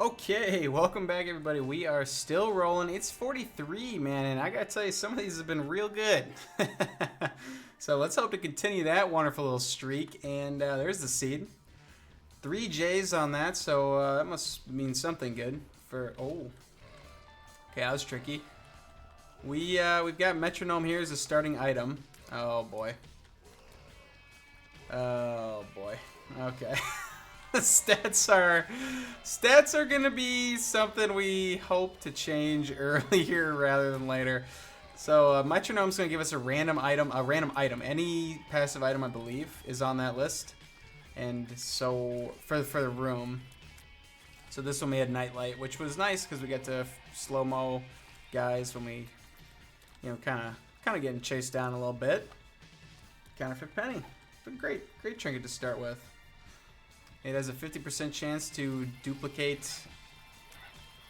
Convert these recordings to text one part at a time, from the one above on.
Okay, welcome back everybody. We are still rolling. It's 43, man, and I gotta tell you, some of these have been real good. So let's hope to continue that wonderful little streak. And there's the seed. 3 J's on that, so that must mean something good. Okay, that was tricky. We've got metronome here as a starting item. Oh boy. Oh boy. Okay. Stats are gonna be something we hope to change earlier rather than later. So metronome's gonna give us a random item. Any passive item, I believe, is on that list. And so for the room. So this one we had nightlight, which was nice because we get to slow mo guys when we, kind of getting chased down a little bit. Counterfeit penny, but great trinket to start with. It has a 50% chance to duplicate,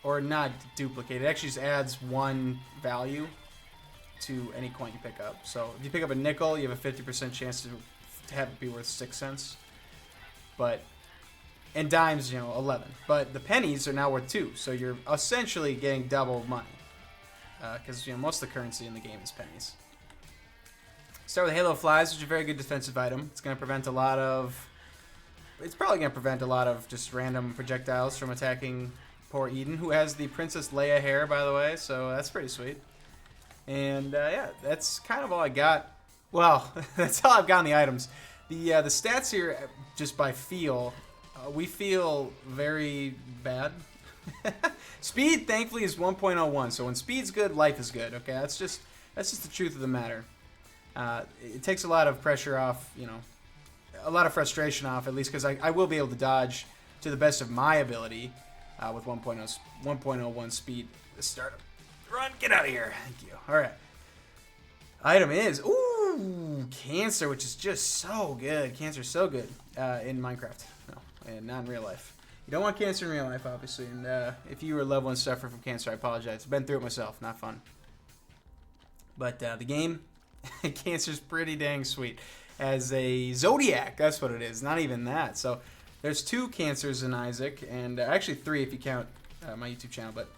or not duplicate. It actually just adds 1 value to any coin you pick up. So if you pick up a nickel, you have a 50% chance to have it be worth 6 cents. And dimes, 11. But the pennies are now worth 2, so you're essentially getting double money. Because most of the currency in the game is pennies. Start with Halo Flies, which is a very good defensive item. It's going to prevent It's probably going to prevent a lot of just random projectiles from attacking poor Eden, who has the Princess Leia hair, by the way, so that's pretty sweet. And yeah, that's kind of all I got. Well, that's all I've got on the items. The stats here, just by feel, we feel very bad. Speed, thankfully, is 1.01, so when speed's good, life is good. Okay, that's just the truth of the matter. It takes a lot of pressure off, a lot of frustration off, at least because I will be able to dodge to the best of my ability with 1.01 speed. Let's start. Run, get out of here. Thank you. All right. Item is, Cancer, which is just so good. Cancer's so good in Minecraft. No, and not in real life. You don't want cancer in real life, obviously. And if you or a loved one suffer from cancer, I apologize. I've been through it myself. Not fun. But the game, Cancer's pretty dang sweet. As a Zodiac, that's what it is. Not even that. So there's 2 Cancers in Isaac, and actually 3 if you count my YouTube channel. But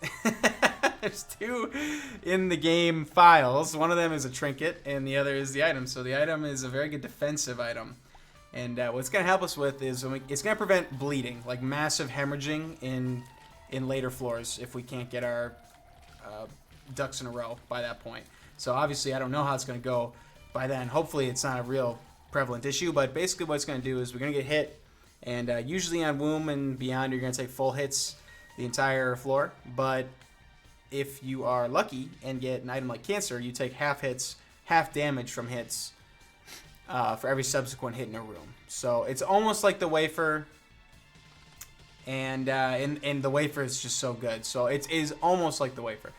there's 2 in the game files. One of them is a trinket, and the other is the item. So the item is a very good defensive item. And what it's going to help us with is it's going to prevent bleeding, like massive hemorrhaging in later floors if we can't get our ducks in a row by that point. So obviously I don't know how it's going to go by then. Hopefully it's not a real prevalent issue, but basically what it's going to do is we're going to get hit, and usually on Womb and beyond you're going to take full hits the entire floor, but if you are lucky and get an item like Cancer, you take half hits, half damage from hits for every subsequent hit in a room. So it's almost like the wafer, and the wafer is just so good. So it is almost like the wafer.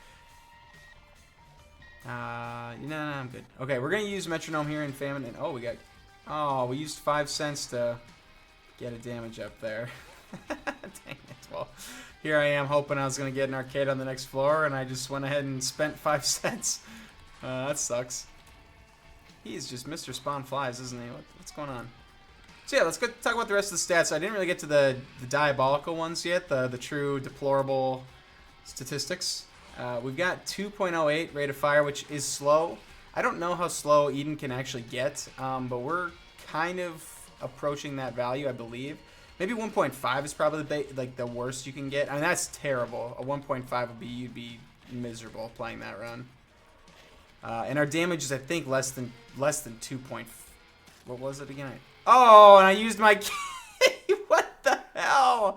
No, I'm good. Okay, we're gonna use metronome here in famine, and we used 5 cents to get a damage up there. Dang it. Well, here I am hoping I was gonna get an arcade on the next floor, and I just went ahead and spent 5 cents. That sucks. He's just Mr. Spawn Flies, isn't he? What's going on? So yeah, let's go talk about the rest of the stats. I didn't really get to the diabolical ones yet, the true deplorable statistics. We've got 2.08 rate of fire, which is slow. I don't know how slow Eden can actually get, but we're kind of approaching that value, I believe. Maybe 1.5 is probably the worst you can get. I mean, that's terrible. A 1.5 would be, you'd be miserable playing that run. And our damage is, I think, less than 2. What was it again? Oh, and I used my key. What the hell?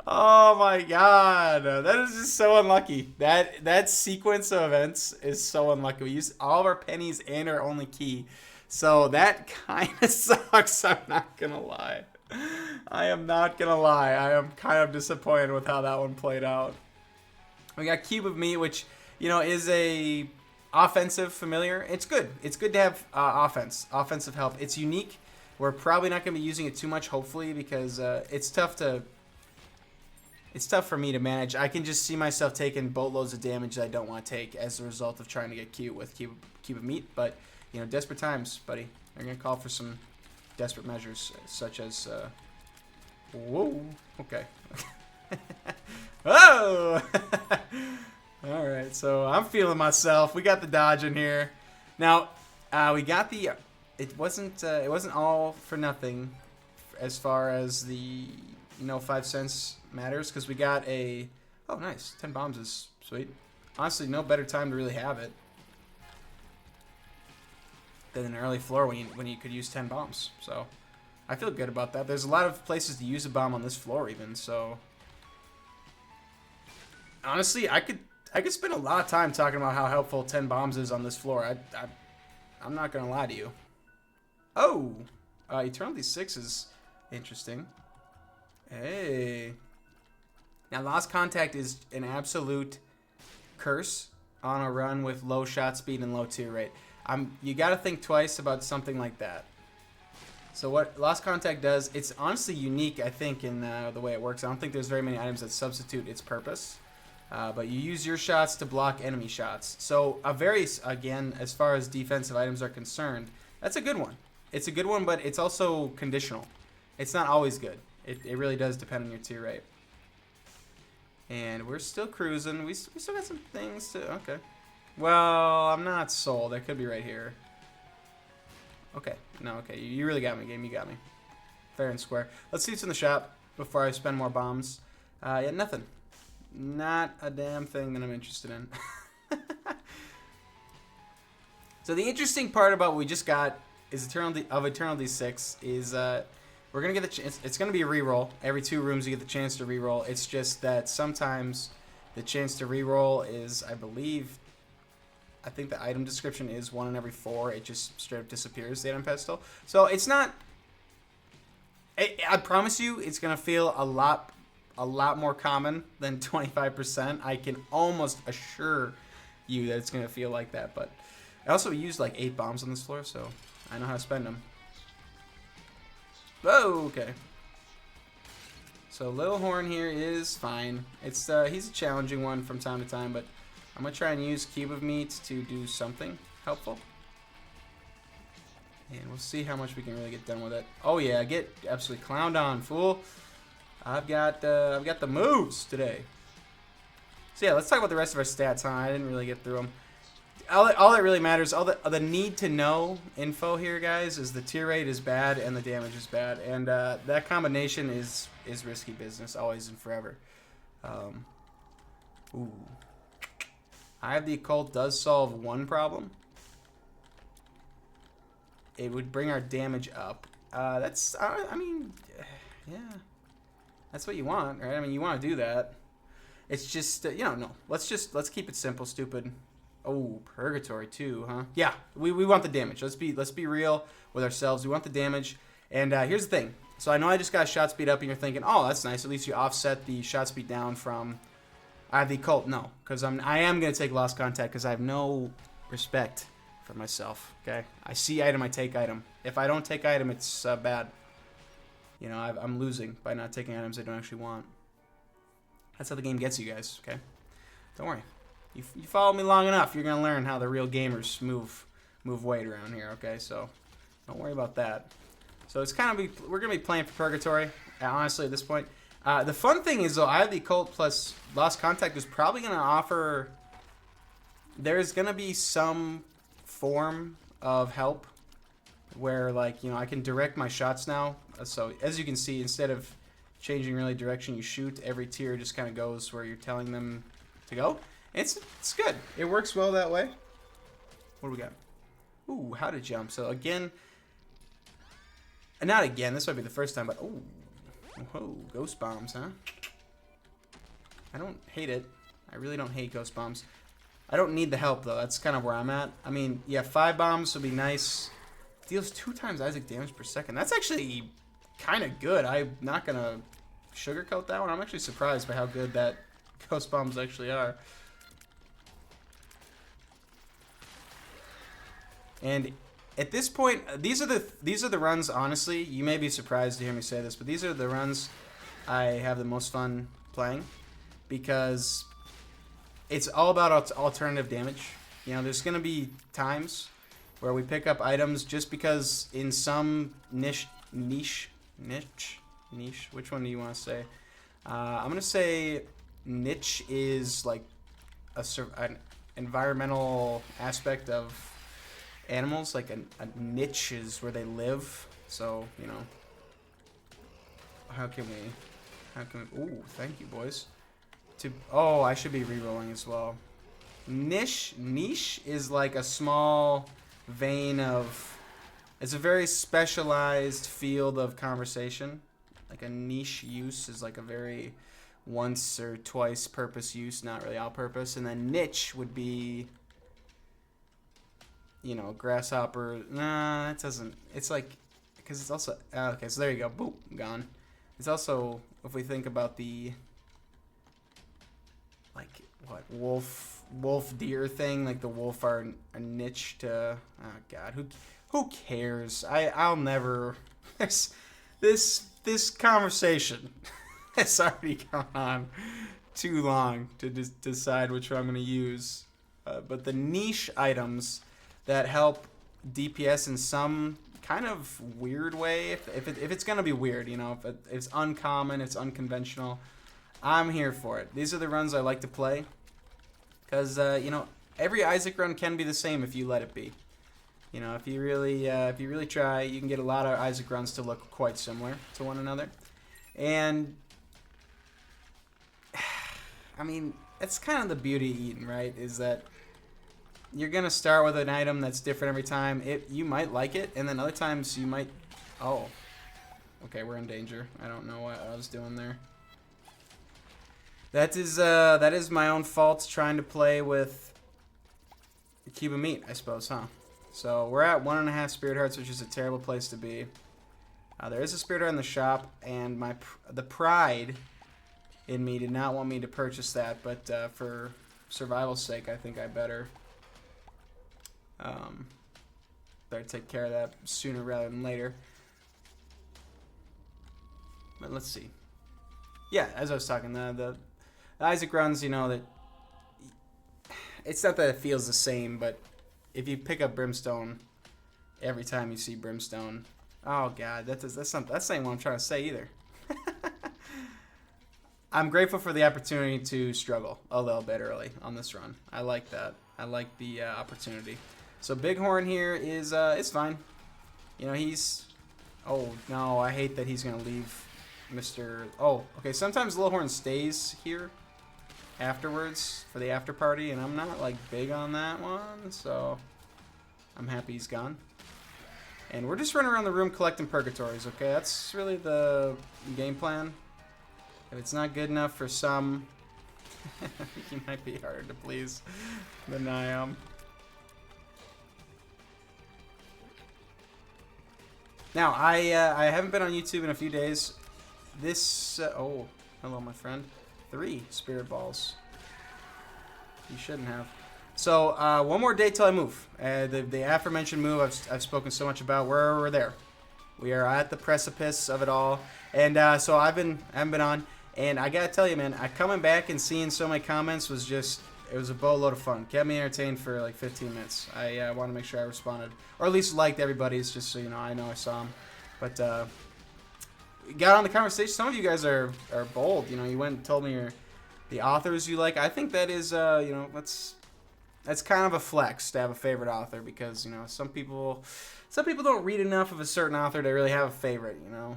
Oh my god, that is just so unlucky. That sequence of events is so unlucky. We used all of our pennies and our only key, so that kind of sucks. I'm not gonna lie. I am not gonna lie. I am kind of disappointed with how that one played out. We got Cube of Meat, which is a offensive familiar. It's good. It's good to have offensive help. It's unique. We're probably not going to be using it too much, hopefully, because it's tough for me to manage. I can just see myself taking boatloads of damage that I don't want to take as a result of trying to get cute with Cube of Meat. But desperate times, buddy. They're going to call for some desperate measures, such as whoa. Okay. Whoa! All right, so I'm feeling myself. We got the dodge in here. Now, we got the. It wasn't all for nothing, as far as the 5 cents matters, because we got a. Oh, nice. 10 bombs is sweet. Honestly, no better time to really have it than an early floor when you could use 10 bombs. So, I feel good about that. There's a lot of places to use a bomb on this floor, even. So, honestly, I could spend a lot of time talking about how helpful 10 bombs is on this floor. I'm not gonna lie to you. Oh, Eternity 6 is interesting. Hey. Now, Lost Contact is an absolute curse on a run with low shot speed and low tier rate. You got to think twice about something like that. So what Lost Contact does, it's honestly unique, I think, in the way it works. I don't think there's very many items that substitute its purpose. But you use your shots to block enemy shots. So again, as far as defensive items are concerned, that's a good one. It's a good one, but it's also conditional. It's not always good. It really does depend on your tier rate. And we're still cruising. We still got some things to... Okay. Well, I'm not sold. I could be right here. Okay. No, okay. You really got me, game. You got me. Fair and square. Let's see what's in the shop before I spend more bombs. Yeah, nothing. Not a damn thing that I'm interested in. So the interesting part about what we just got is Eternity 6 is we're going to get the chance. It's going to be a reroll. Every 2 rooms you get the chance to reroll. It's just that sometimes the chance to reroll is, I think the item description is 1 in every 4. It just straight up disappears, the item pedestal. So it's not... I promise you it's going to feel a lot more common than 25%. I can almost assure you that it's going to feel like that. But I also used like 8 bombs on this floor, so I know how to spend them. Oh, okay. So Little Horn here is fine. It's he's a challenging one from time to time, but I'm gonna try and use Cube of Meat to do something helpful. And we'll see how much we can really get done with it. Oh yeah, get absolutely clowned on, fool. I've got the moves today. So yeah, let's talk about the rest of our stats, huh? I didn't really get through them. All that really matters, all the need to know info here, guys, is the tier rate is bad and the damage is bad, and that combination is risky business, always and forever. Ooh, Eye of the Occult does solve one problem. It would bring our damage up. That's I mean, yeah, that's what you want, right? I mean, you want to do that. It's just no. Let's keep it simple, stupid. Oh, Purgatory too, huh? Yeah, we want the damage. Let's be real with ourselves. We want the damage. And here's the thing. So I know I just got shot speed up, and you're thinking, oh, that's nice. At least you offset the shot speed down from Eye of the Occult. No, because I am gonna take Lost Contact because I have no respect for myself. Okay, I see item, I take item. If I don't take item, it's bad. I'm losing by not taking items I don't actually want. That's how the game gets you guys. Okay, don't worry. You follow me long enough, you're gonna learn how the real gamers move weight around here. Okay, so don't worry about that. So it's we're gonna be playing for Purgatory. Honestly, at this point, the fun thing is though, Eye of the Occult plus Lost Contact is probably gonna offer. There's gonna be some form of help where I can direct my shots now. So as you can see, instead of changing really direction you shoot, every tier just kind of goes where you're telling them to go. It's good. It works well that way. What do we got? Ooh, how to jump. So again, not again. This might be the first time, but whoa, ghost bombs, huh? I don't hate it. I really don't hate ghost bombs. I don't need the help though. That's kind of where I'm at. I mean, yeah, 5 bombs would be nice. Deals 2 times Isaac damage per second. That's actually kind of good. I'm not gonna sugarcoat that one. I'm actually surprised by how good that ghost bombs actually are. And at this point, these are the runs, honestly, you may be surprised to hear me say this, but these are the runs I have the most fun playing because it's all about alternative damage. There's going to be times where we pick up items just because in some niche, which one do you want to say? I'm going to say niche is like an environmental aspect of animals. Like a niche is where they live. So, you know, how can we, ooh, thank you, boys. Oh, I should be re-rolling as well. Niche is like a small vein of, it's a very specialized field of conversation. Like a niche use is like a very once or twice purpose use, not really all purpose. And then niche would be, you know, grasshopper. Nah, that doesn't, it's like, because it's also, okay, so there you go, boop, gone. It's also, if we think about the, like, what, wolf deer thing, like the wolf are a niche to, oh god, who cares? I'll never, this conversation has already gone on too long to decide which one I'm going to use. But the niche items that help DPS in some kind of weird way, if it's going to be weird, you know, if it's uncommon, it's unconventional, I'm here for it. These are the runs I like to play. Because, you know, every Isaac run can be the same if you let it be. You know, if you really try, you can get a lot of Isaac runs to look quite similar to one another. And, I mean, that's kind of the beauty of Eden, right? Is that you're going to start with an item that's different every time. You might like it, and then other times you might... Oh. Okay, we're in danger. I don't know what I was doing there. That is my own fault trying to play with a cube of meat, I suppose, huh? So we're at 1.5 spirit hearts, which is a terrible place to be. There is a spirit heart in the shop, and the pride in me did not want me to purchase that, but for survival's sake, I think I better take care of that sooner rather than later. But let's see. Yeah, as I was talking, the Isaac runs, you know, that it's not that it feels the same, but if you pick up Brimstone every time you see Brimstone, oh god, that's not what I'm trying to say either. I'm grateful for the opportunity to struggle a little bit early on this run. I like that. I like the opportunity. So Bighorn here is it's fine. You know, he's, oh no, I hate that he's gonna leave Mr. Oh, okay, sometimes Little Horn stays here afterwards for the after party, and I'm not like big on that one, so I'm happy he's gone. And we're just running around the room collecting purgatories, okay? That's really the game plan. If it's not good enough for some, you might be harder to please than I am. Now, I haven't been on YouTube in a few days. This, oh, hello, my friend. 3 spirit balls. You shouldn't have. So, one more day till I move. The aforementioned move I've spoken so much about. We're there. We are at the precipice of it all. And so I haven't been on. And I gotta tell you, man, coming back and seeing so many comments was just, it was a boatload of fun. Kept me entertained for like 15 minutes. I want to make sure I responded. Or at least liked everybody's, just so you know I saw them. But, got on the conversation. Some of you guys are bold. You know, you went and told me the authors you like. I think that is, you know, that's kind of a flex to have a favorite author, because, you know, some people don't read enough of a certain author to really have a favorite, you know.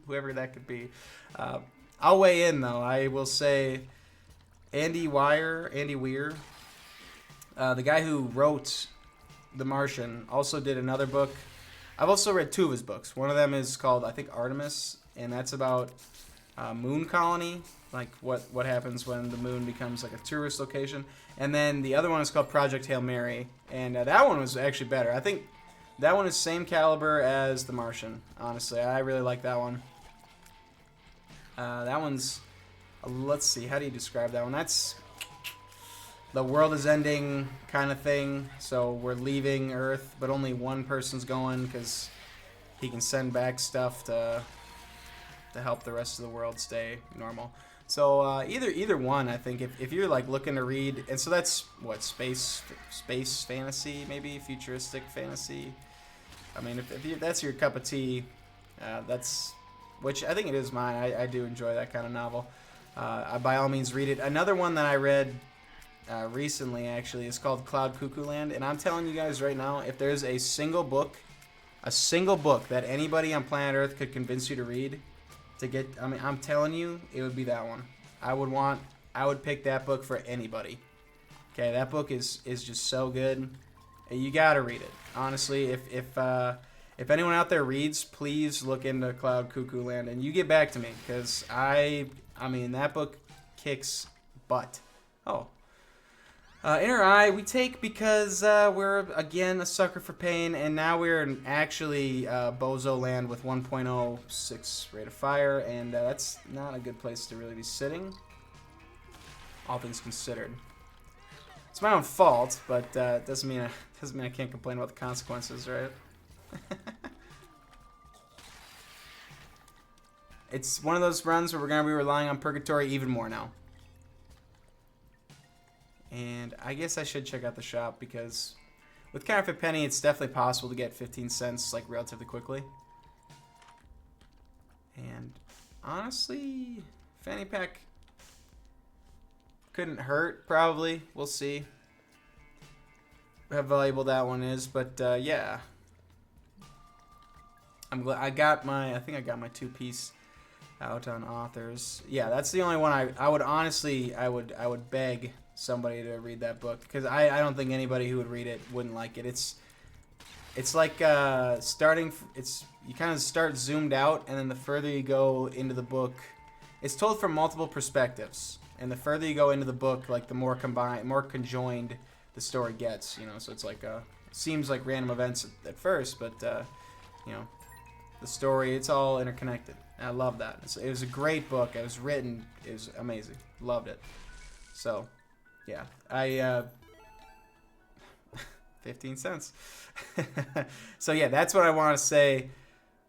Whoever that could be. I'll weigh in, though. I will say Andy Weir, the guy who wrote The Martian, also did another book. I've also read 2 of his books. One of them is called, I think, Artemis, and that's about moon colony, like what happens when the moon becomes like a tourist location. And then the other one is called Project Hail Mary, and that one was actually better. I think that one is same caliber as The Martian, honestly. I really like that one. That one's, let's see, how do you describe that one? That's the world is ending kind of thing, so we're leaving Earth, but only one person's going because he can send back stuff to help the rest of the world stay normal. So either one, I think, if you're like looking to read, and so that's what, space fantasy, maybe futuristic fantasy. I mean, if that's your cup of tea, that's, which I think it is mine. I do enjoy that kind of novel. By all means, read it. Another one that I read recently, actually, is called Cloud Cuckoo Land. And I'm telling you guys right now, if there's a single book that anybody on planet Earth could convince you to read, I'm telling you, it would be that one. I would pick that book for anybody. Okay, that book is just so good. You gotta read it. Honestly, if anyone out there reads, please look into Cloud Cuckoo Land and you get back to me, because I mean, that book kicks butt. Oh. Inner Eye we take because we're, again, a sucker for pain, and now we're in actually Bozo Land with 1.06 rate of fire, and that's not a good place to really be sitting, all things considered. It's my own fault, but doesn't mean I can't complain about the consequences, right? It's one of those runs where we're going to be relying on Purgatory even more now. And I guess I should check out the shop, because with Counterfeit Penny, it's definitely possible to get 15 cents like relatively quickly. And honestly, Fanny Pack couldn't hurt, probably. We'll see how valuable that one is, but yeah. I'm glad I think I got my 2-piece out on authors. Yeah, that's the only one I would honestly I would beg somebody to read that book, because I don't think anybody who would read it wouldn't like it. It's like you kind of start zoomed out, and then the further you go into the book, it's told from multiple perspectives, and the further you go into the book, like the more conjoined the story gets, you know. So it's like seems like random events at first, but you know, the story, it's all interconnected. And I love that. It was a great book. It was written. It was amazing. Loved it. So, yeah. 15 cents. So, yeah, that's what I want to say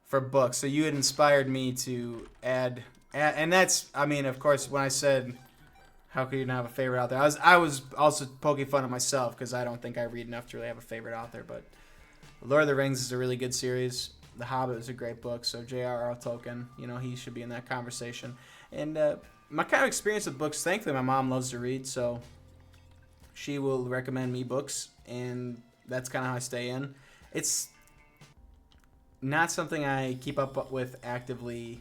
for books. So you had inspired me to add, and that's, I mean, of course, when I said, how could you not have a favorite author? I was also poking fun at myself, because I don't think I read enough to really have a favorite author. But Lord of the Rings is a really good series. The Hobbit is a great book, so J.R.R. Tolkien, you know, he should be in that conversation. And my kind of experience with books, thankfully, my mom loves to read, so she will recommend me books, and that's kind of how I stay in. It's not something I keep up with actively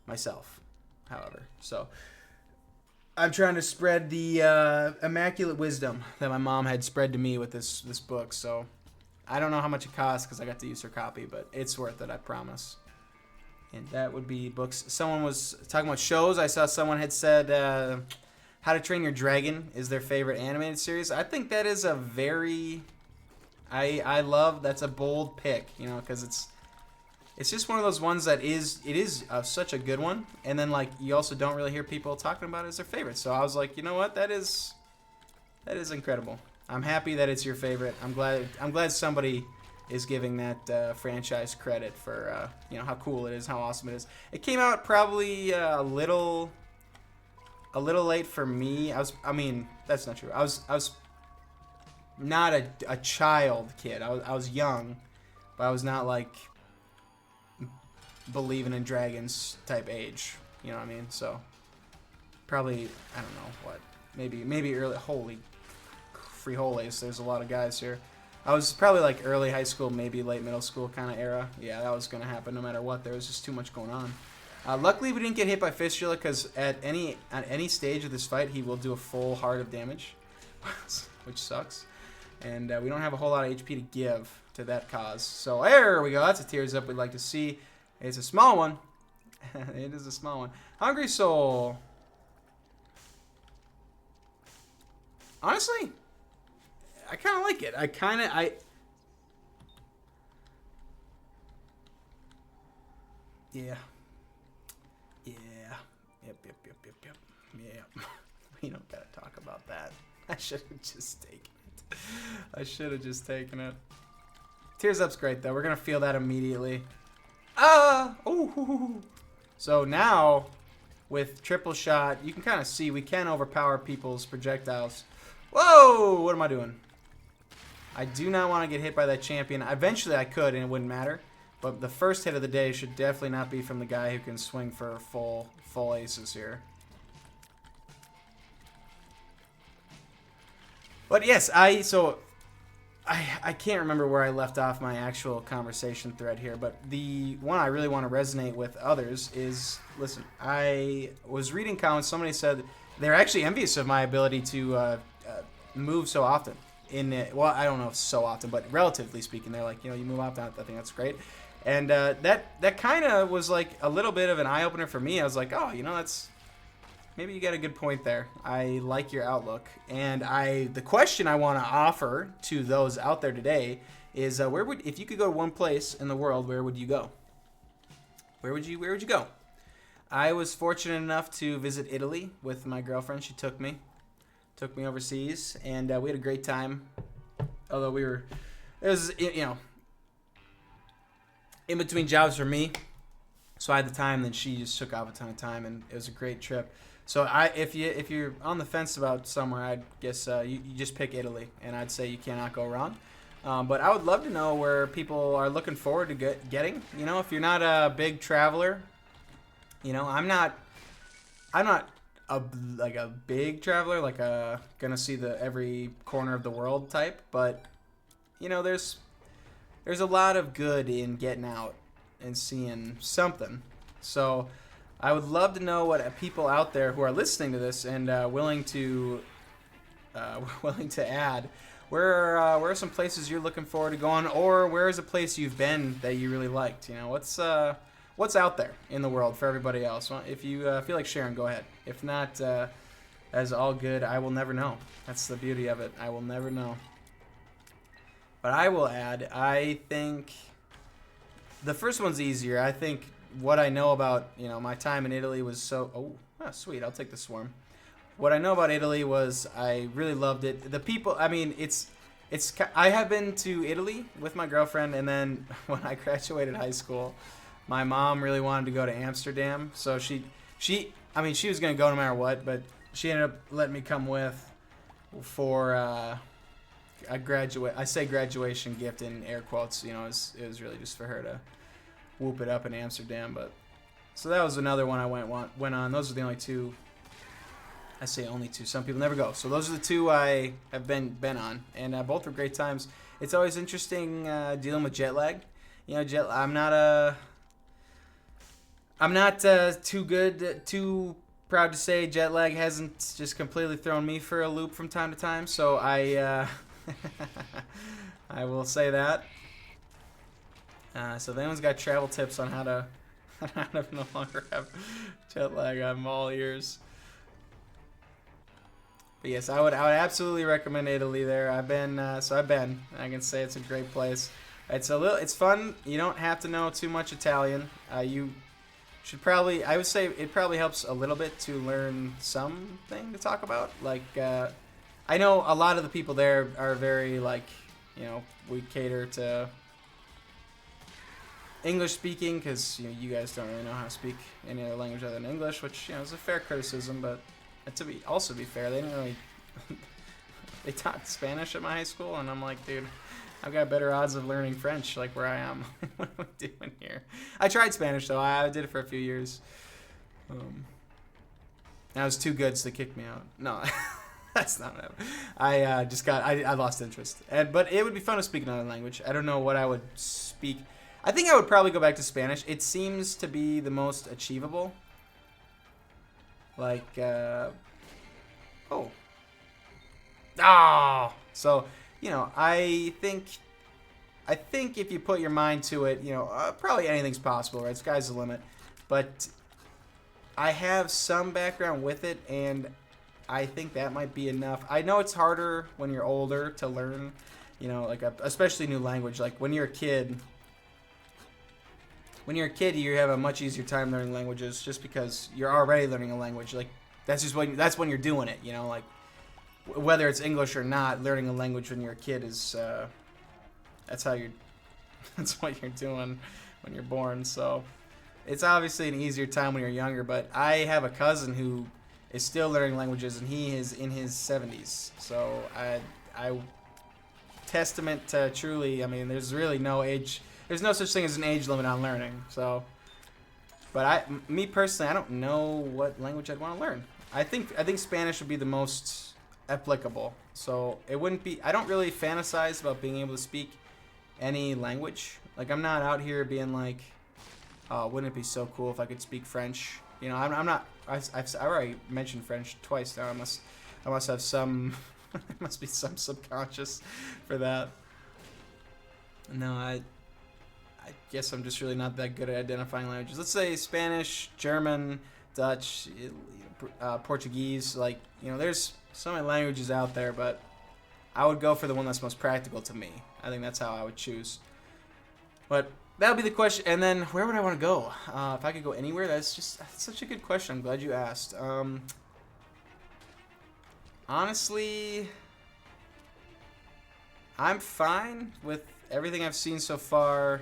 myself, however. So I'm trying to spread the immaculate wisdom that my mom had spread to me with this book, so I don't know how much it costs, because I got to use her copy, but it's worth it, I promise. And that would be books. Someone was talking about shows. I saw someone had said How to Train Your Dragon is their favorite animated series. I think that is a very... that's a bold pick, you know, because it's just one of those ones that is such a good one. And then, like, you also don't really hear people talking about it as their favorite. So I was like, you know what? That is incredible. I'm happy that it's your favorite. I'm glad somebody is giving that franchise credit for you know, how cool it is, how awesome it is. It came out probably a little late for me. I mean, that's not true. I was not a child kid. I was young, but I was not like believing in dragons type age. You know what I mean? So probably, I don't know what, maybe early. Holy frijoles, there's a lot of guys here. I was probably like early high school, maybe late middle school kind of era. Yeah, that was going to happen no matter what. There was just too much going on. Luckily, we didn't get hit by Fistula, because at any stage of this fight, he will do a full heart of damage, which sucks. And we don't have a whole lot of HP to give to that cause. So there we go. That's a tears up we'd like to see. It's a small one. It is a small one. Hungry Soul. Honestly, I kind of like it. Yeah. Yep. Yeah. We don't gotta talk about that. I should have just taken it. Tears Up's great, though. We're gonna feel that immediately. Oh. So now, with triple shot, you can kind of see we can overpower people's projectiles. Whoa! What am I doing? I do not want to get hit by that champion. Eventually I could, and it wouldn't matter. But the first hit of the day should definitely not be from the guy who can swing for full aces here. But yes, I can't remember where I left off my actual conversation thread here, but the one I really want to resonate with others is, listen, I was reading comments, somebody said they're actually envious of my ability to move so often. Well, I don't know if so often, but relatively speaking, they're like, you move often, I think that's great. And that kind of was like a little bit of an eye-opener for me. I was like, oh, that's... Maybe you got a good point there. I like your outlook. And the question I want to offer to those out there today is, if you could go to one place in the world, where would you go? Where would you go? I was fortunate enough to visit Italy with my girlfriend. She took me overseas, and we had a great time. Although it was in between jobs for me, so I had the time. Then she just took off a ton of time, and it was a great trip. So if you're on the fence about somewhere, I'd guess you just pick Italy, and I'd say you cannot go wrong. But I would love to know where people are looking forward to getting. If you're not a big traveler, I'm not a big traveler, like gonna see every corner of the world type. But there's a lot of good in getting out and seeing something. So I would love to know what people out there who are listening to this and willing to add. Where are some places you're looking forward to going, or where is a place you've been that you really liked? What's out there in the world for everybody else? Well, if you feel like sharing, go ahead. If not, that's all good. I will never know. That's the beauty of it. I will never know. But I will add, I think the first one's easier. I think what I know about, my time in Italy was sweet. I'll take the swarm. What I know about Italy was I really loved it. The people, I have been to Italy with my girlfriend, and then when I graduated high school, my mom really wanted to go to Amsterdam. So she was going to go no matter what, but she ended up letting me come with for a graduation gift in air quotes. It was really just for her to whoop it up in Amsterdam. But so that was another one I went on. Those are the only two. I say only two. Some people never go. So those are the two I have been on, and both were great times. It's always interesting dealing with jet lag. I'm not too proud to say jet lag hasn't just completely thrown me for a loop from time to time. So I will say that. So if anyone's got travel tips on how to no longer have jet lag, I'm all ears. But yes, I would absolutely recommend Italy there. I've been. I can say it's a great place. It's fun. You don't have to know too much Italian. You should probably. I would say it probably helps a little bit to learn something to talk about. Like I know a lot of the people there are very we cater to English speaking because you guys don't really know how to speak any other language other than English, which is a fair criticism. But to be fair, they didn't really they taught Spanish at my high school, and I'm like, dude, I've got better odds of learning French like where I am. What am I doing here? I tried Spanish though. I did it for a few years. I was too good, so they kicked me out. No. That's not what happened. I lost interest. But it would be fun to speak another language. I don't know what I would speak. I think I would probably go back to Spanish. It seems to be the most achievable. So, I think if you put your mind to it, probably anything's possible, right? Sky's the limit. But I have some background with it, and I think that might be enough. I know it's harder when you're older to learn, especially new language. Like when you're a kid, you have a much easier time learning languages just because you're already learning a language. Like that's when you're doing it. Like whether it's English or not, learning a language when you're a kid is that's what you're doing when you're born. So it's obviously an easier time when you're younger. But I have a cousin who is still learning languages, and he is in his 70s. So I testament to truly. I mean, there's really no age. There's no such thing as an age limit on learning. So, but me personally, I don't know what language I'd want to learn. I think Spanish would be the most applicable. So it wouldn't be. I don't really fantasize about being able to speak any language. Like I'm not out here being like, oh, wouldn't it be so cool if I could speak French? You know, I'm not. I already mentioned French twice now. I must have some. There must be some subconscious for that. No, I guess I'm just really not that good at identifying languages. Let's say Spanish, German, Dutch, Portuguese. Like, you know, there's so many languages out there, but I would go for the one that's most practical to me. I think that's how I would choose. But that would be the question. And then where would I want to go? If I could go anywhere, that's such a good question. I'm glad you asked. Honestly, I'm fine with everything I've seen so far.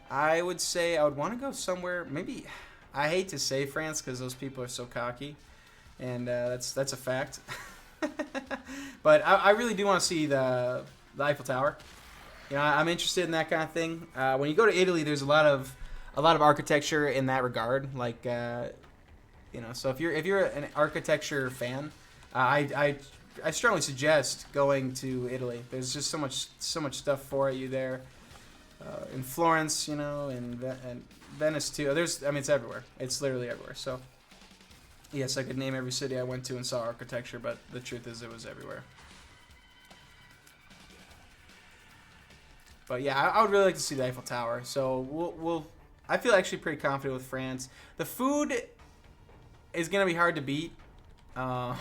I would say I would want to go somewhere. Maybe I hate to say France because those people are so cocky, and that's a fact. But I really do want to see the Eiffel Tower. You know, I'm interested in that kind of thing. When you go to Italy, there's a lot of architecture in that regard. Like, you know, so if you're an architecture fan, I strongly suggest going to Italy. There's just so much stuff for you there. In Florence, you know, and Venice too. It's everywhere. It's literally everywhere. So, yes, I could name every city I went to and saw architecture, but the truth is it was everywhere. But yeah, I would really like to see the Eiffel Tower. So I feel actually pretty confident with France. The food is gonna be hard to beat. The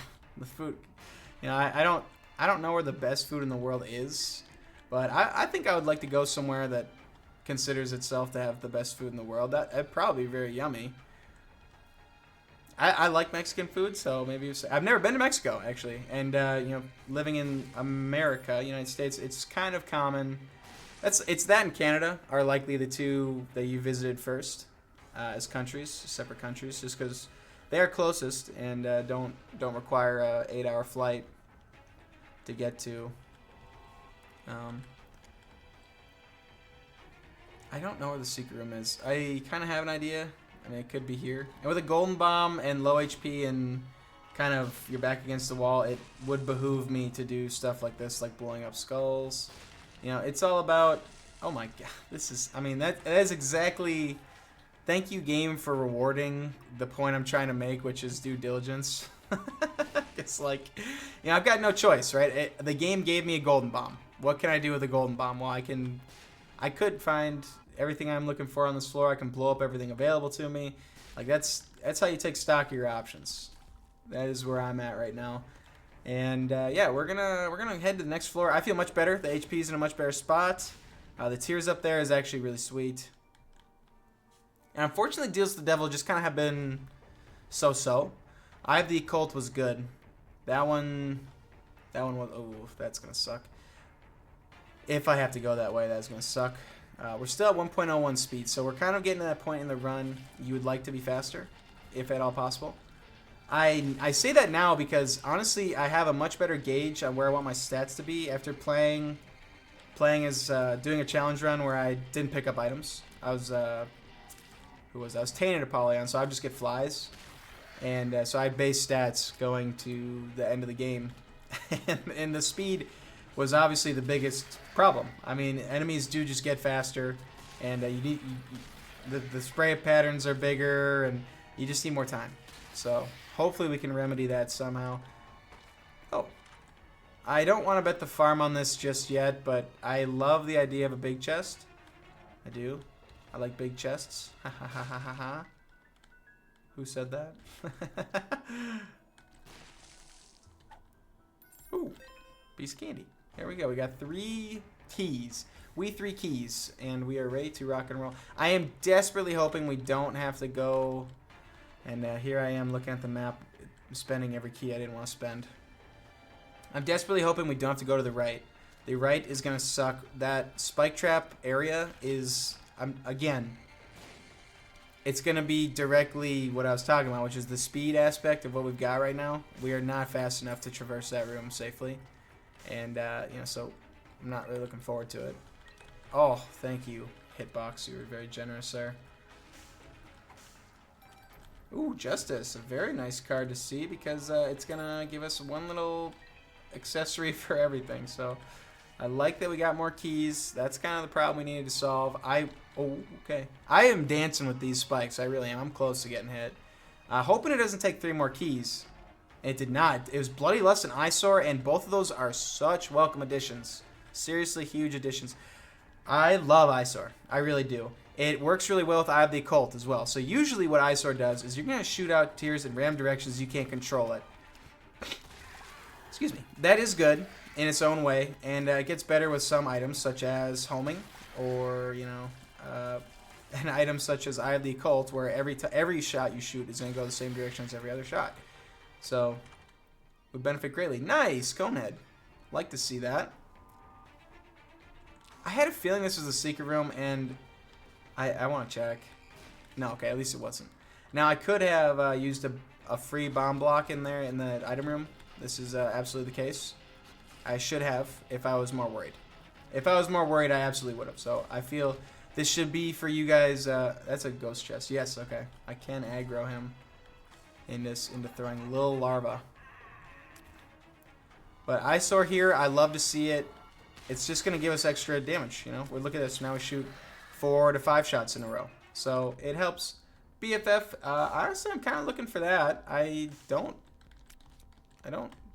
food, you know, I don't know where the best food in the world is, but I think I would like to go somewhere that considers itself to have the best food in the world. That'd probably be very yummy. I like Mexican food, so maybe I've never been to Mexico actually, and you know, living in America, United States, it's kind of common. It's that and Canada are likely the two that you visited first as countries, separate countries, just because they are closest and don't require a 8-hour flight to get to. I don't know where the secret room is. I kind of have an idea. I mean, it could be here. And with a golden bomb and low HP and kind of you're back against the wall, it would behoove me to do stuff like this, like blowing up skulls. You know, it's all about. Oh my god, this is. I mean, that is exactly. Thank you, game, for rewarding the point I'm trying to make, which is due diligence. It's like, you know, I've got no choice, right? The game gave me a golden bomb. What can I do with a golden bomb? Well, I could find everything I'm looking for on this floor. I can blow up everything available to me. Like that's how you take stock of your options. That is where I'm at right now. And yeah, we're gonna head to the next floor. I feel much better. The HP's in a much better spot. The tiers up there is actually really sweet. And unfortunately, Deals with the Devil just kind of have been so-so. I have the Occult was good. That one was. Oh, that's gonna suck. If I have to go that way, that's gonna suck. We're still at 1.01 speed, so we're kind of getting to that point in the run you would like to be faster, if at all possible. I say that now because honestly I have a much better gauge on where I want my stats to be after playing as doing a challenge run where I didn't pick up items. I was I was Tainted Apollyon, so I would just get flies, and so I had base stats going to the end of the game, and the speed was obviously the biggest problem. I mean, enemies do just get faster, and the spray patterns are bigger, and you just need more time. So hopefully we can remedy that somehow. Oh, I don't want to bet the farm on this just yet, but I love the idea of a big chest. I do. I like big chests. Ha ha ha ha ha ha. Who said that? Ooh, piece of candy. Here we go. We got 3 keys. 3 keys, and we are ready to rock and roll. I am desperately hoping we don't have to go. And here I am looking at the map, spending every key I didn't want to spend. I'm desperately hoping we don't have to go to the right. The right is going to suck. That spike trap area is, again, it's going to be directly what I was talking about, which is the speed aspect of what we've got right now. We are not fast enough to traverse that room safely. And, you know, so I'm not really looking forward to it. Oh, thank you, Hitbox. You were very generous there. Ooh, Justice. A very nice card to see because it's going to give us one little accessory for everything. So I like that we got more keys. That's kind of the problem we needed to solve. Okay. I am dancing with these spikes. I really am. I'm close to getting hit. Hoping it doesn't take 3 more keys. It did not. It was Bloody Lust and Eyesore, and both of those are such welcome additions. Seriously huge additions. I love Eyesore. I really do. It works really well with Eye of the Occult as well. So usually what Eyesore does is you're going to shoot out tears in random directions you can't control it. Excuse me. That is good in its own way, and it gets better with some items such as homing, or, you know, an item such as Eye of the Occult, where every shot you shoot is going to go the same direction as every other shot. So, would benefit greatly. Nice! Conehead. Like to see that. I had a feeling this was a secret room, and I want to check. No, okay, at least it wasn't. Now, I could have used a free bomb block in there in the item room. This is absolutely the case. I should have if I was more worried. If I was more worried, I absolutely would have. So, I feel this should be for you guys. That's a ghost chest. Yes, okay. I can aggro him into throwing little larva. But Eyesore here, I love to see it. It's just going to give us extra damage, you know. We look at this. Now we shoot 4 to 5 shots in a row. So it helps. BFF, honestly, I'm kind of looking for that. I don't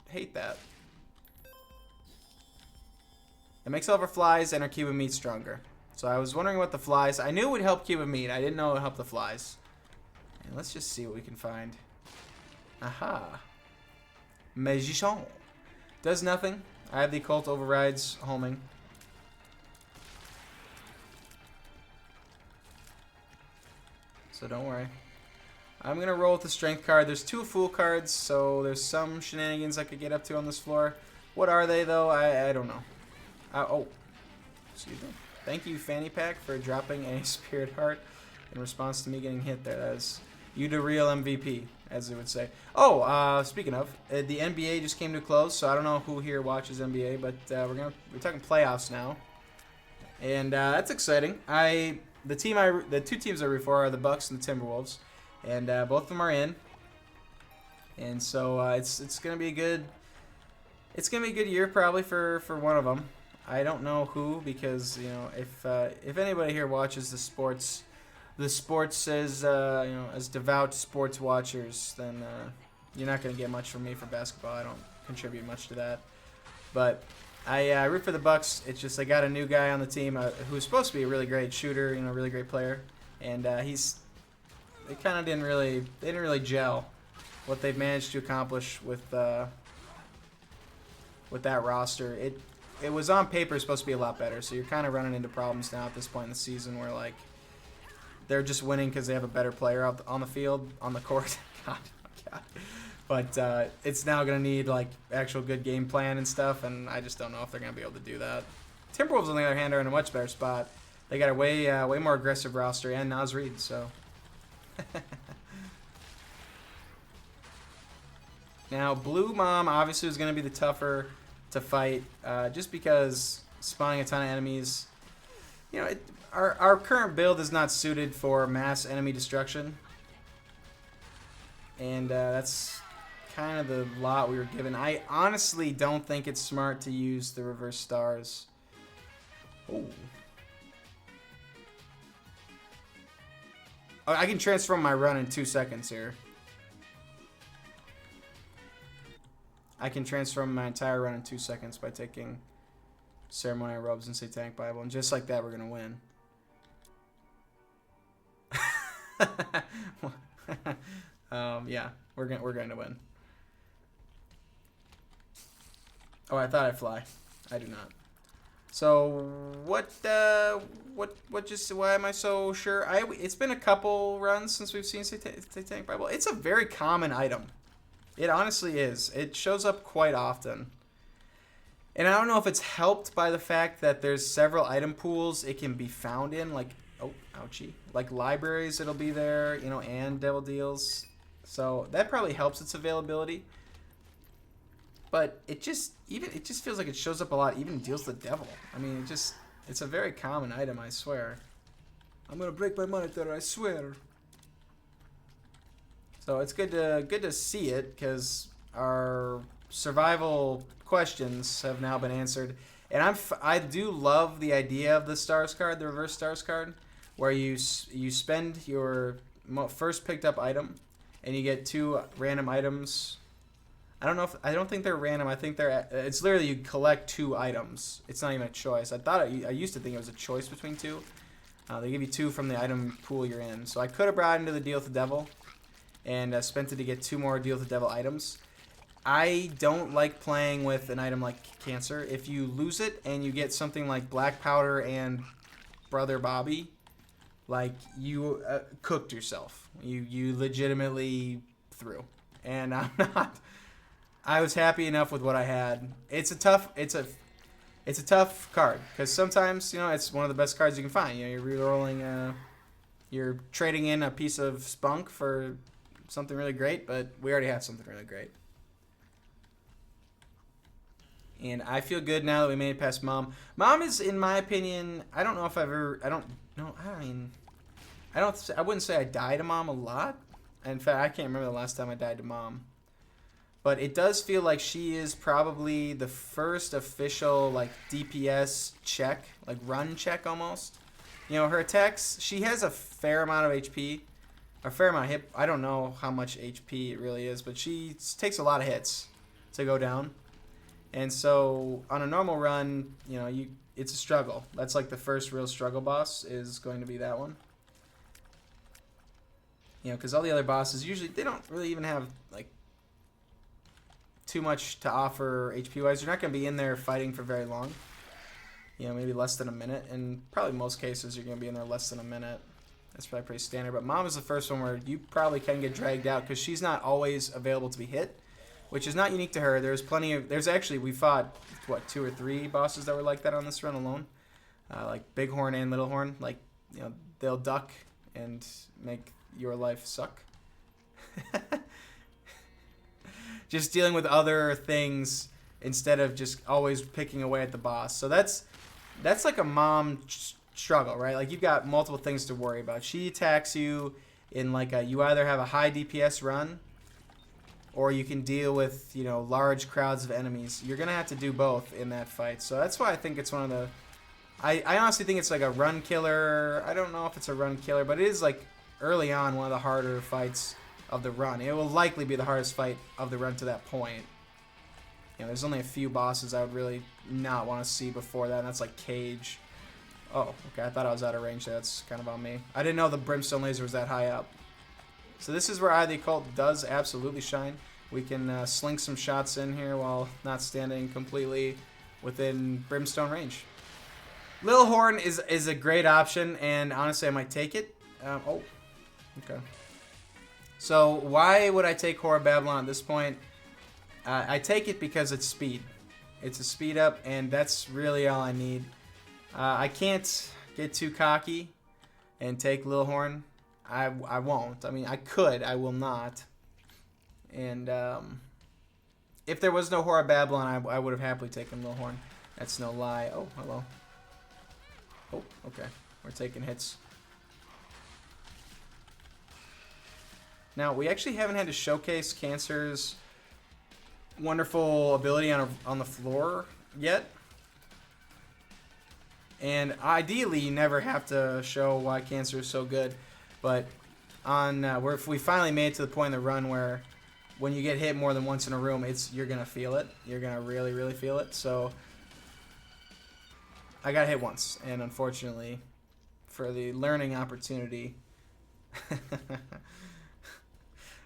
hate that. It makes all of our flies and our cube of meat stronger. So I was wondering what the flies... I knew it would help cube of meat. I didn't know it would help the flies. And let's just see what we can find. Aha. Magician. Does nothing. I have the occult overrides homing. So don't worry. I'm going to roll with the strength card. There's 2 fool cards, so there's some shenanigans I could get up to on this floor. What are they, though? I don't know. Oh. Excuse me. Thank you, Fanny Pack, for dropping a Spirit Heart in response to me getting hit there. That is you the real MVP, as they would say. Oh, speaking of, the NBA just came to a close, so I don't know who here watches NBA, but we're talking playoffs now, and that's exciting. The 2 teams I root for are the Bucks and the Timberwolves, and both of them are in, and so it's gonna be a good year probably for one of them. I don't know who, because you know, if anybody here watches the sports as you know, as devout sports watchers, then you're not going to get much from me for basketball. I don't contribute much to that. But I root for the Bucks. It's just I got a new guy on the team who's supposed to be a really great shooter, you know, really great player, and they kind of didn't really gel what they've managed to accomplish with that roster. It was on paper supposed to be a lot better, so you're kind of running into problems now at this point in the season where, like, they're just winning because they have a better player out on the field, on the court. God. But it's now going to need, like, actual good game plan and stuff, and I just don't know if they're going to be able to do that. Timberwolves, on the other hand, are in a much better spot. They got a way more aggressive roster, and Naz Reid, so. Now, Blue Mom obviously is going to be the tougher to fight, just because spawning a ton of enemies, you know, our current build is not suited for mass enemy destruction, and that's kind of the lot we were given. I honestly don't think it's smart to use the reverse stars. Oh, I can transform my run in 2 seconds here. I can transform my entire run in 2 seconds by taking Ceremonial Robes and Satanic Bible, and just like that, we're gonna win. Yeah, we're going to win. Oh, I thought I'd fly. I do not. So why am I so sure? It's been a couple runs since we've seen Satanic Bible. It's a very common item. It honestly is. It shows up quite often. And I don't know if it's helped by the fact that there's several item pools it can be found in, like, oh, ouchie, like libraries it'll be there, you know, and Devil Deals. So that probably helps its availability. But it just feels like it shows up a lot, even Deals the Devil. I mean, it's a very common item, I swear. I'm gonna break my monitor, I swear. So it's good to see it, because our survival questions have now been answered. And I do love the idea of the stars card, the reverse stars card, where you spend your first picked up item, and you get 2 random items. I don't think they're random. I think it's literally you collect 2 items. It's not even a choice. I used to think it was a choice between 2. They give you 2 from the item pool you're in. So I could have brought into the Deal with the Devil, and spent it to get 2 more Deal with the Devil items. I don't like playing with an item like Cancer. If you lose it and you get something like Black Powder and Brother Bobby, like, you cooked yourself. You legitimately threw. And I'm not. I was happy enough with what I had. It's a tough card because sometimes, you know, it's one of the best cards you can find. You know, you're re-rolling, you're trading in a piece of spunk for something really great, but we already have something really great. And I feel good now that we made it past Mom. Mom is, in my opinion, I don't know if I've ever, I don't know, I mean, I wouldn't say I died to Mom a lot. In fact, I can't remember the last time I died to Mom. But it does feel like she is probably the first official, like, DPS check, like, run check almost. You know, her attacks, she has a fair amount of HP, a fair amount of hit. I don't know how much HP it really is, but she takes a lot of hits to go down. And so on a normal run, you know, it's a struggle. That's like the first real struggle boss is going to be that one. You know, because all the other bosses usually, they don't really even have like too much to offer HP wise. You're not going to be in there fighting for very long. You know, maybe less than a minute. And probably most cases you're going to be in there less than a minute. That's probably pretty standard. But Mom is the first one where you probably can get dragged out because she's not always available to be hit. Which is not unique to her. There's actually, we fought, what, 2 or 3 bosses that were like that on this run alone. Like Bighorn and Littlehorn. Like, you know, they'll duck and make your life suck. Just dealing with other things instead of just always picking away at the boss. So that's like a Mom struggle, right? Like, you've got multiple things to worry about. She attacks you in like you either have a high DPS run, or you can deal with, you know, large crowds of enemies. You're going to have to do both in that fight. So that's why I think it's one of the... I honestly think it's like a run killer. I don't know if it's a run killer, but it is like early on one of the harder fights of the run. It will likely be the hardest fight of the run to that point. You know, there's only a few bosses I would really not want to see before that, and that's like Cage. Oh, okay, I thought I was out of range there. That's kind of on me. I didn't know the Brimstone Laser was that high up. So this is where Eye of the Occult does absolutely shine. We can slink some shots in here while not standing completely within Brimstone range. Littlehorn is a great option, and honestly, I might take it. Oh, okay. So why would I take Whore of Babylon at this point? I take it because it's speed. It's a speed up, and that's really all I need. I can't get too cocky and take Littlehorn. I won't. I mean, I could. I will not. And if there was no Whore of Babylon, I would have happily taken Littlehorn. That's no lie. Oh, hello. Oh, okay. We're taking hits. Now, we actually haven't had to showcase Cancer's wonderful ability on the floor yet. And ideally, you never have to show why Cancer is so good. But if we finally made it to the point in the run where when you get hit more than once in a room, you're gonna feel it. You're gonna really, really feel it. So I got hit once, and unfortunately, for the learning opportunity,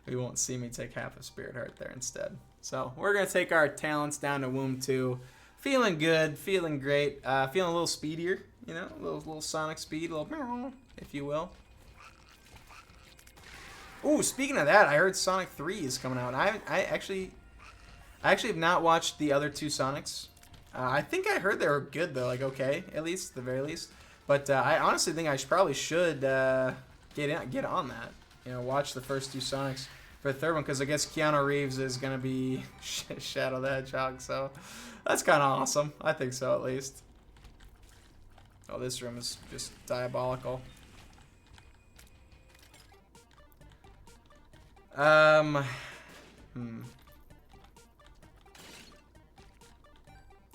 we won't see me take half a Spirit Heart there instead. So we're gonna take our talents down to Womb 2. Feeling good, feeling great, feeling a little speedier, you know, a little Sonic speed, a little, if you will. Ooh, speaking of that, I heard Sonic 3 is coming out. I actually have not watched the other 2 Sonics. I think I heard they were good though, like okay, at least, the very least. But I honestly think I probably should get on that. You know, watch the first 2 Sonics for the third one, because I guess Keanu Reeves is gonna be Shadow the Hedgehog, so that's kind of awesome. I think so, at least. Oh, this room is just diabolical.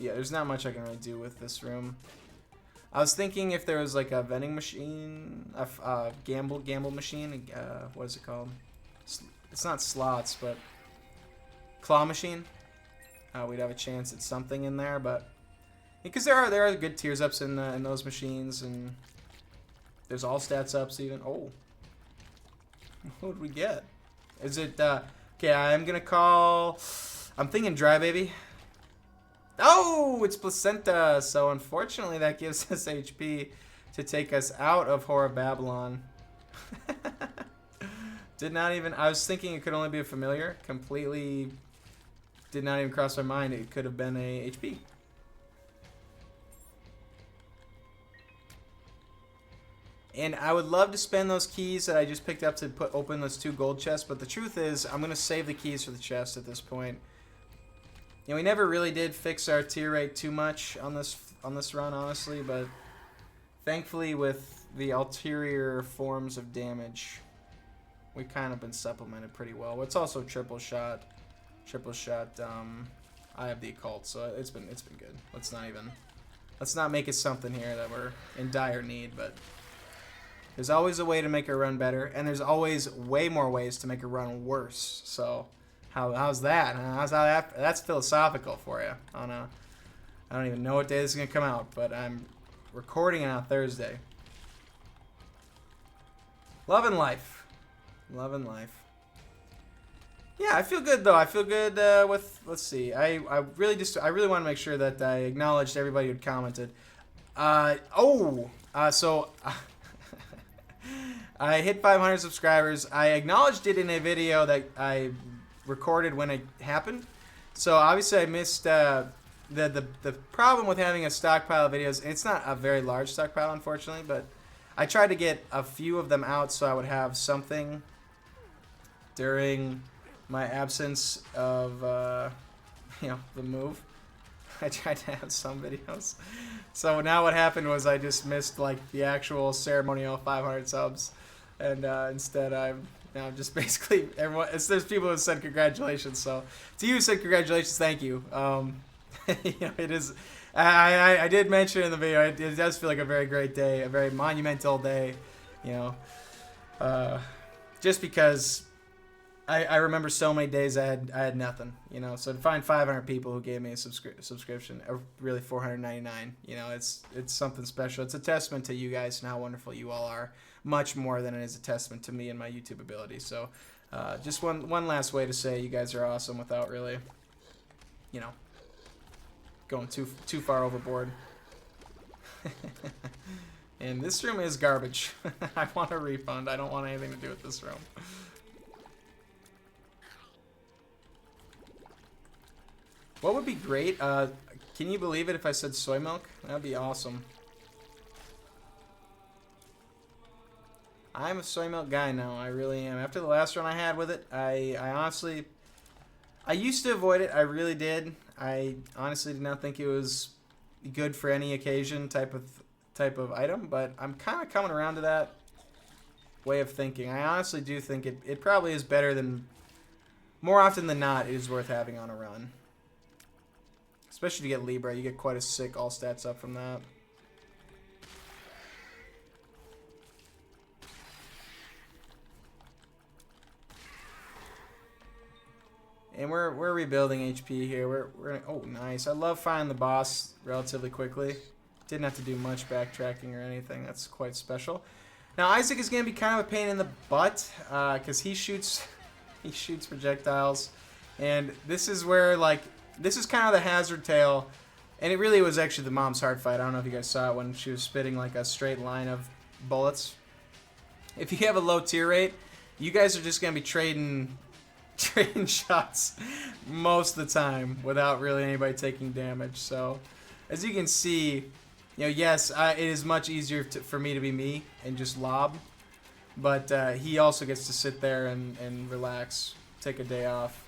yeah, there's not much I can really do with this room. I was thinking if there was like a vending machine, a gamble machine. What is it called? It's not slots, but claw machine. We'd have a chance at something in there, but because there are good tiers ups in those machines, and there's all stats ups even. Oh, what did we get? Is it okay? I'm gonna call. I'm thinking dry baby. Oh, it's placenta. So unfortunately, that gives us HP to take us out of Horror Babylon. Did not even. I was thinking it could only be a familiar. Completely did not even cross my mind. It could have been a HP. And I would love to spend those keys that I just picked up to open those 2 gold chests, but the truth is, I'm gonna save the keys for the chest at this point. You know, we never really did fix our tier rate too much on this run, honestly, but thankfully with the ulterior forms of damage, we've kind of been supplemented pretty well. It's also triple shot. I have the occult, so it's been good. Let's not make it something here that we're in dire need, but there's always a way to make a run better, and there's always way more ways to make a run worse. So how's that? That's philosophical for you. I don't even know what day this is gonna come out, but I'm recording it on Thursday. Love and life. Yeah, I feel good though. I feel good with. Let's see. I really want to make sure that I acknowledged everybody who commented. So I hit 500 subscribers. I acknowledged it in a video that I recorded when it happened. So obviously I missed the problem with having a stockpile of videos. It's not a very large stockpile, unfortunately, but I tried to get a few of them out so I would have something during my absence of the move. I tried to have some videos. So now what happened was I just missed like the actual ceremonial 500 subs, and instead I'm now just basically everyone. There's people who said congratulations. So to you who said congratulations, thank you. It is. I did mention in the video. It does feel like a very great day, a very monumental day. Just because I remember so many days I had nothing. So to find 500 people who gave me a subscription, or really 499. It's something special. It's a testament to you guys and how wonderful you all are. Much more than it is a testament to me and my YouTube ability. So, just one last way to say you guys are awesome without really, going too far overboard. And this room is garbage. I want a refund. I don't want anything to do with this room. What would be great? Can you believe it if I said soy milk? That'd be awesome. I'm a soy milk guy now. I really am. After the last run I had with it, I honestly, I used to avoid it. I really did. I honestly did not think it was good for any occasion type of item, but I'm kind of coming around to that way of thinking. I honestly do think it probably is better than, more often than not, it is worth having on a run. Especially to get Libra, you get quite a sick all stats up from that. And we're rebuilding HP here. We're gonna, oh nice. I love finding the boss relatively quickly. Didn't have to do much backtracking or anything. That's quite special. Now Isaac is gonna be kind of a pain in the butt because he shoots projectiles, and this is where this is kind of the hazard tail, and it really was actually the mom's hard fight. I don't know if you guys saw it when she was spitting like a straight line of bullets. If you have a low tier rate, you guys are just gonna be trading shots most of the time without really anybody taking damage. So as you can see, yes, it is much easier for me to be me and just lob, but he also gets to sit there and relax, take a day off.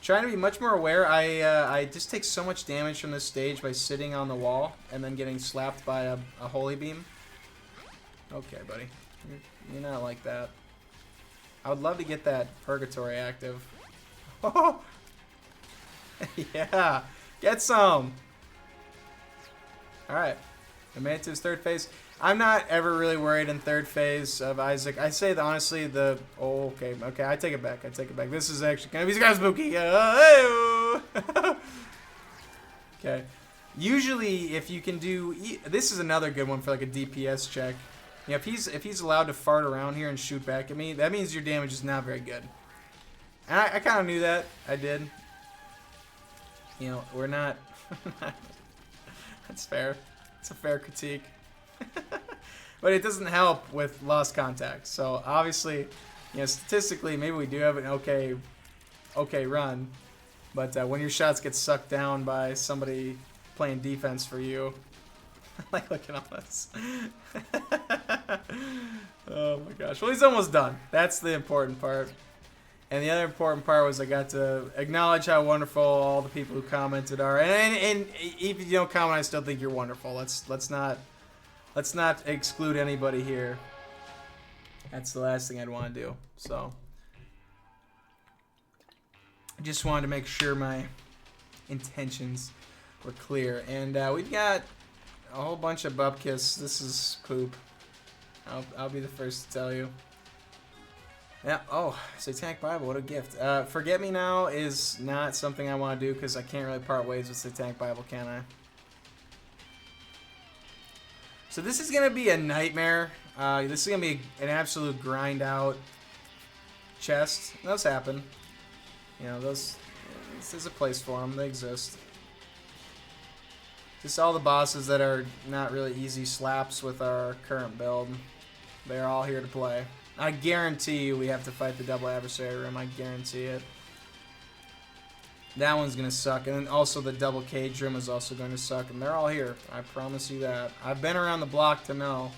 Trying to be much more aware. I just take so much damage from this stage by sitting on the wall and then getting slapped by a holy beam. Okay, buddy. You're not like that. I would love to get that purgatory active. Oh! Yeah. Get some. All right. We made it to his third phase. I'm not ever really worried in third phase of Isaac. I say that honestly, okay, I take it back. This is actually gonna be kind of spooky. Okay. Usually, if you can do, this is another good one for like a DPS check. You know, if he's allowed to fart around here and shoot back at me, that means your damage is not very good. And I kind of knew that. I did. You know, we're not. That's fair. It's a fair critique. But it doesn't help with lost contact. So obviously, you know, statistically, maybe we do have an okay run. But when your shots get sucked down by somebody playing defense for you, I like looking at this. Oh my gosh. Well, he's almost done. That's the important part. And the other important part was I got to acknowledge how wonderful all the people who commented are. And even if you don't comment, I still think you're wonderful. Let's not exclude anybody here. That's the last thing I'd want to do. So I just wanted to make sure my intentions were clear. And we've got a whole bunch of bupkis. This is poop. I'll be the first to tell you. Yeah. Oh, Satanic Bible. What a gift. Forget Me Now is not something I want to do because I can't really part ways with Satanic Bible, can I? So this is gonna be a nightmare. This is gonna be an absolute grind out chest. Those happen. You know, this is a place for them. They exist. Just all the bosses that are not really easy slaps with our current build. They're all here to play. I guarantee you we have to fight the double adversary room. I guarantee it. That one's going to suck. And then also the double cage room is also going to suck. And they're all here. I promise you that. I've been around the block to know.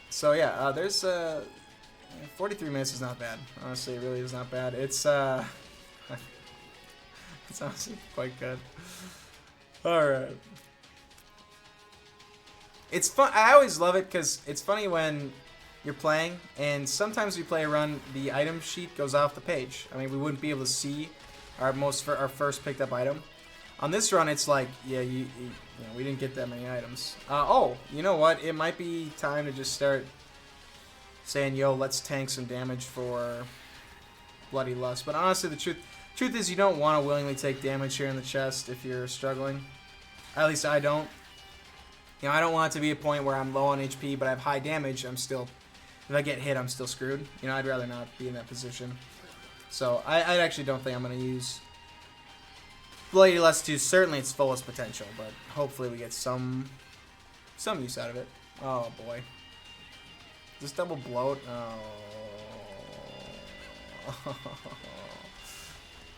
So yeah, there's 43 minutes is not bad. Honestly, it really is not bad. It's it's honestly quite good. Alright. It's fun. I always love it because it's funny when you're playing, and sometimes we play a run, the item sheet goes off the page. I mean, we wouldn't be able to see our first picked up item. On this run, it's like, yeah, you know, we didn't get that many items. Oh, you know what? It might be time to just start saying, yo, let's tank some damage for Bloody Lust. But honestly, the truth is you don't want to willingly take damage here in the chest if you're struggling. At least I don't. You know, I don't want it to be a point where I'm low on HP, but I have high damage. I'm still, if I get hit, I'm still screwed. You know, I'd rather not be in that position. So I actually don't think I'm going to use Bloody Lust to certainly its fullest potential, but hopefully we get some use out of it. Oh boy. This double bloat. Oh.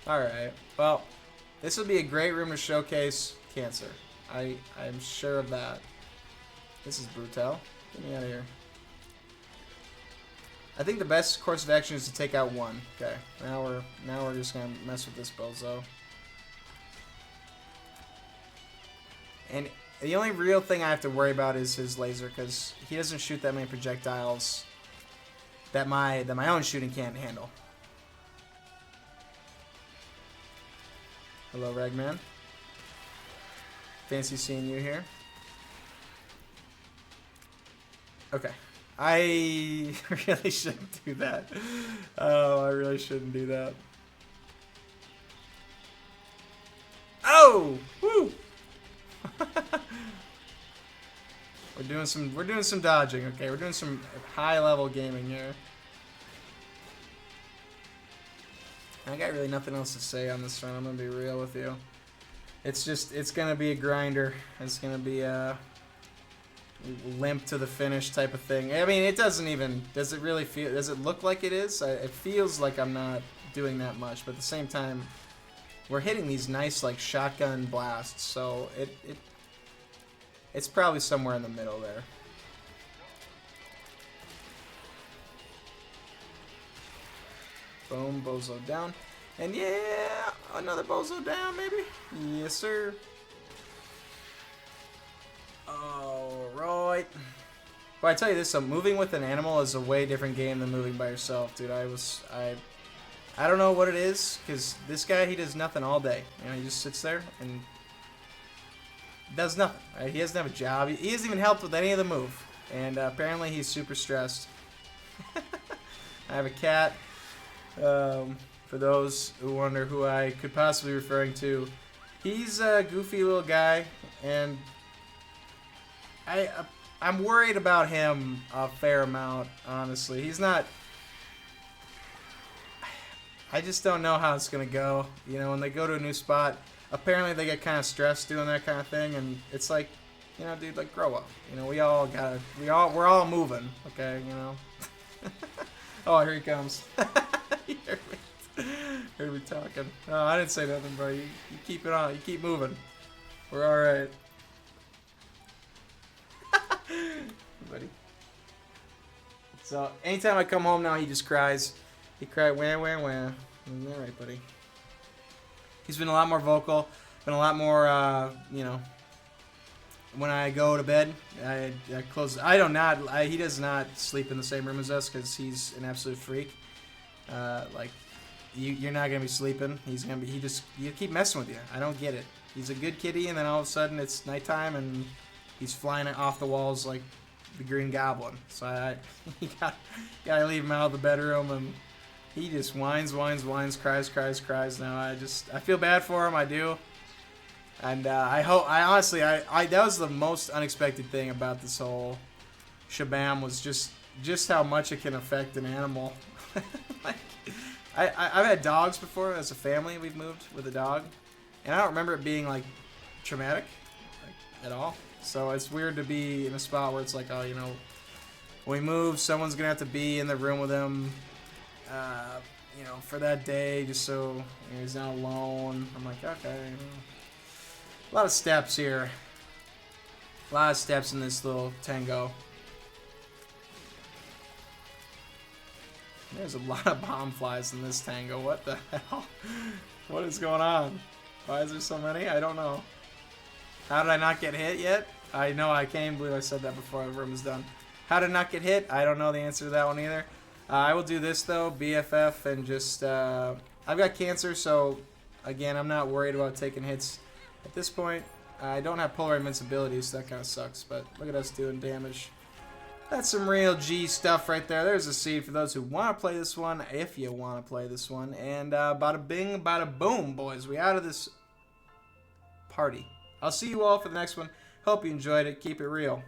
Alright. Well, this would be a great room to showcase cancer. I'm sure of that. This is brutal. Get me out of here. I think the best course of action is to take out one. Okay. Now we're just gonna mess with this bozo. And the only real thing I have to worry about is his laser, because he doesn't shoot that many projectiles that my own shooting can't handle. Hello, Ragman. Fancy seeing you here. Okay. I really shouldn't do that. Oh, I really shouldn't do that. Oh! Woo! We're doing some dodging, okay? We're doing some high level gaming here. I got really nothing else to say on this run. I'm gonna be real with you. It's gonna be a grinder. It's gonna be a limp to the finish type of thing. I mean, does it really feel, does it look like it is? It feels like I'm not doing that much, but at the same time, we're hitting these nice like shotgun blasts, so it's probably somewhere in the middle there. Boom, bozo down. And yeah, another bozo down, maybe? Yes, sir. Alright. Well, I tell you this, so moving with an animal is a way different game than moving by yourself, dude. I don't know what it is, because this guy, he does nothing all day. You know, he just sits there and does nothing. Right? He doesn't have a job. He hasn't even helped with any of the move. And apparently he's super stressed. I have a cat. For those who wonder who I could possibly be referring to, he's a goofy little guy, and I'm worried about him a fair amount, honestly. He's not... I just don't know how it's going to go. You know, when they go to a new spot, apparently they get kind of stressed doing that kind of thing, and it's like, you know, dude, like, grow up. You know, we're all moving, okay, you know? Oh, here he comes. You heard me talking. No, I didn't say nothing, bro. You keep it on. You keep moving. We're alright. Buddy. So, anytime I come home now, he just cries. He cried, wah. Alright, buddy. He's been a lot more vocal. Been a lot more, you know, when I go to bed, I close. He does not sleep in the same room as us because he's an absolute freak. Like, you're not gonna be sleeping. You keep messing with you. I don't get it. He's a good kitty, and then all of a sudden it's nighttime, and he's flying off the walls like the Green Goblin. So you gotta leave him out of the bedroom, and he just whines, cries. Now I feel bad for him. I do. And that was the most unexpected thing about this whole shabam, was just how much it can affect an animal. Like, I've had dogs before. As a family, we've moved with a dog, and I don't remember it being like traumatic, like, at all. So it's weird to be in a spot where it's like, oh, you know, when we move, someone's gonna have to be in the room with him, you know, for that day, just so, you know, he's not alone. I'm like, okay. You know. A lot of steps here. A lot of steps in this little tango. There's a lot of bomb flies in this tango. What the hell? What is going on? Why is there so many? I don't know. How did I not get hit yet? I know, I can't even believe I said that before the room is done. How did I not get hit? I don't know the answer to that one either. I will do this though, BFF, and just, I've got cancer, so again, I'm not worried about taking hits at this point. I don't have polar invincibility, so that kind of sucks, but look at us doing damage. That's some real G stuff right there. There's a seed for those who want to play this one, if you want to play this one. And bada bing, bada boom, boys. We out of this party. I'll see you all for the next one. Hope you enjoyed it. Keep it real.